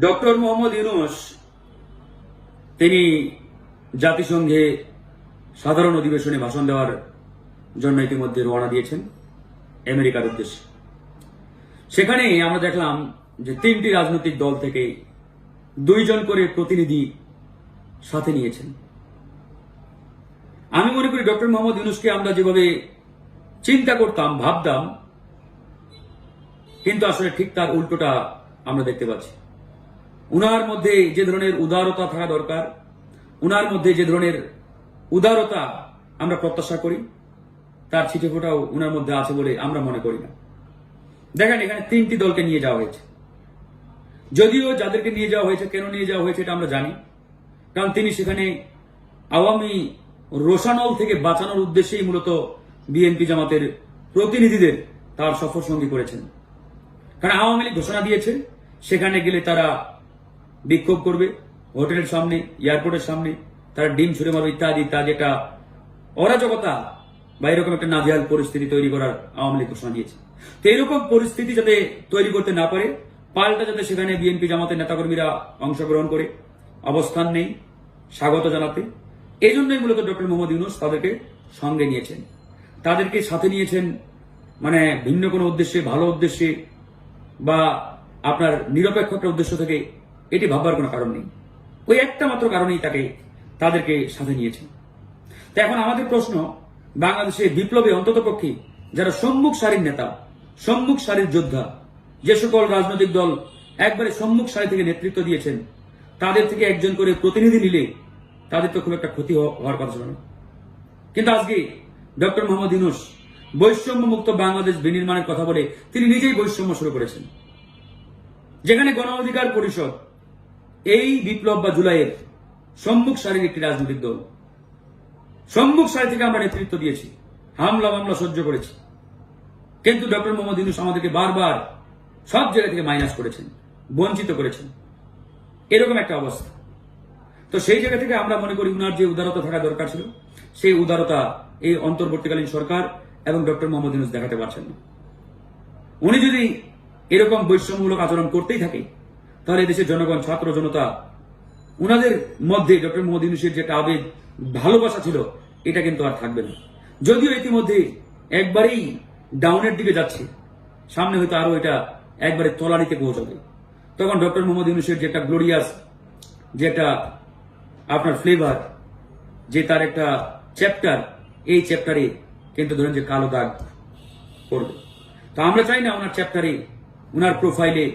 Doctor Mohammad Yunus তিনি জাতিসংঘে সাধারণ অধিবেশনে ভাষণ দেওয়ার জন্য ইতিমধ্যে রওনা দিয়েছেন আমেরিকার উদ্দেশ্যে। সেখানে আমরা দেখলাম যে 3টি রাজনৈতিক দল থেকে 2 জন করে প্রতিনিধি সাথে নিয়েছেন। আমি মনে করি ডক্টর মোহাম্মদ ইউনূসকে আমরা যেভাবে চিন্তা করতাম, ভাবতাম, কিন্তু আসলে ঠিক তার উল্টোটা আমরা দেখতে পাচ্ছি। উনার মধ্যে যে ধরনের উদারতা থাকা দরকার, উনার মধ্যে যে ধরনের উদারতা আমরা প্রত্যাশা করি, তার ছিটে ফোটাও উনার মধ্যে আছে বলে আমরা মনে করি না। দেখেন, এখানে 3টি দলকে নিয়ে যাওয়া হয়েছে। যদিও যাদেরকে নিয়ে যাওয়া হয়েছে, কেন নিয়ে যাওয়া হয়েছে এটা আমরা জানি, কারণ তিনি সেখানে আওয়ামী রোষানল থেকে বাঁচানোর উদ্দেশ্যেই মূলত বিএনপি জামাতের প্রতিনিধিদের তার সফর সঙ্গী করেছেন। কারণ আওয়ামী লীগ ঘোষণা দিয়েছে সেখানে গেলে তারা বিক্ষোভ করবে, হোটেলের সামনে, এয়ারপোর্টের সামনে তারা ডিম ছুড়ে মারবে, ইত্যাদি ইত্যাদি, একটা অরাজকতা বা এরকম একটা নাজেহাল পরিস্থিতি তৈরি করার আওয়ামী লীগ ঘোষণা দিয়েছে। তো এরকম পরিস্থিতি যাতে তৈরি করতে না পারে, পাল্টা যাতে সেখানে বিএনপি জামাতের নেতাকর্মীরা অংশগ্রহণ করে, অবস্থান নেই স্বাগত জানাতে, এই জন্যই মূলত ডক্টর মোহাম্মদ ইউনূস তাদেরকে সঙ্গে নিয়েছেন। তাদেরকে সাথে নিয়েছেন মানে ভিন্ন কোনো উদ্দেশ্যে, ভালো উদ্দেশ্যে বা আপনার নিরপেক্ষ একটা উদ্দেশ্য থেকে এটি ভাববার কোনো কারণ নেই। ওই একটা মাত্র কারণেই তাদেরকে সাথে নিয়েছেন। তো এখন আমাদের প্রশ্ন, বাংলাদেশে বিপ্লবে অন্ততপক্ষে যারা সম্মুখ সারির নেতা, সম্মুখ সারির যোদ্ধা, যে সকল রাজনৈতিক দল একবারে সম্মুখ সারি থেকে নেতৃত্ব দিয়েছেন, তাদের থেকে একজন করে প্রতিনিধি নিলে তাদের তো খুব একটা ক্ষতি হওয়ার কথা ছিল না। কিন্তু আজকে ডক্টর মোহাম্মদ ইউনূস বৈষম্য মুক্ত বাংলাদেশ বিনির্মাণের কথা বলে তিনি নিজেই বৈষম্য শুরু করেছেন। যেখানে গণ অধিকার পরিষদ এই বিপ্লব বা জুলাইয়ের সম্মুখ সারির একটি রাজনৈতিক দল, সম্মুখ সারি থেকে আমরা নেতৃত্ব দিয়েছি, হামলা মামলা সহ্য করেছি, কিন্তু ডক্টর মোহাম্মদ ইউনূস আমাদেরকে বারবার সব জায়গা থেকে মাইনাস করেছেন, বঞ্চিত করেছেন, এরকম একটা অবস্থা। তো সেই জায়গা থেকে আমরা মনে করি উনার যে উদারতা থাকা দরকার ছিল, সেই উদারতা এই অন্তর্বর্তীকালীন সরকার এবং ডক্টর মোহাম্মদ ইউনূস দেখাতে পারছেন না। উনি যদি এরকম বৈষম্যমূলক আচরণ করতেই থাকে, তাহলে দেশের জনগণ, ছাত্র জনতা, উনাদের মধ্যে ডক্টর মোহাম্মদ ইউনূসের যে একটা আবেগ, ভালোবাসা ছিল, এটা কিন্তু আর থাকবে না। যদিও ইতিমধ্যে একবারেই ডাউনের দিকে যাচ্ছে, সামনে হয়তো আরো এটা একবারে তলানিতে পৌঁছাবে। তখন ডক্টর মোহাম্মদ ইউনূসের যে একটা গ্লোরিয়াস, যে একটা আপনার ফ্লেভার, যে তার একটা চ্যাপ্টার, এই চ্যাপ্টারে কিন্তু ধরেন যে কালো দাগ পড়বে। তো আমরা চাই না ওনার চ্যাপ্টারে, ওনার প্রোফাইলে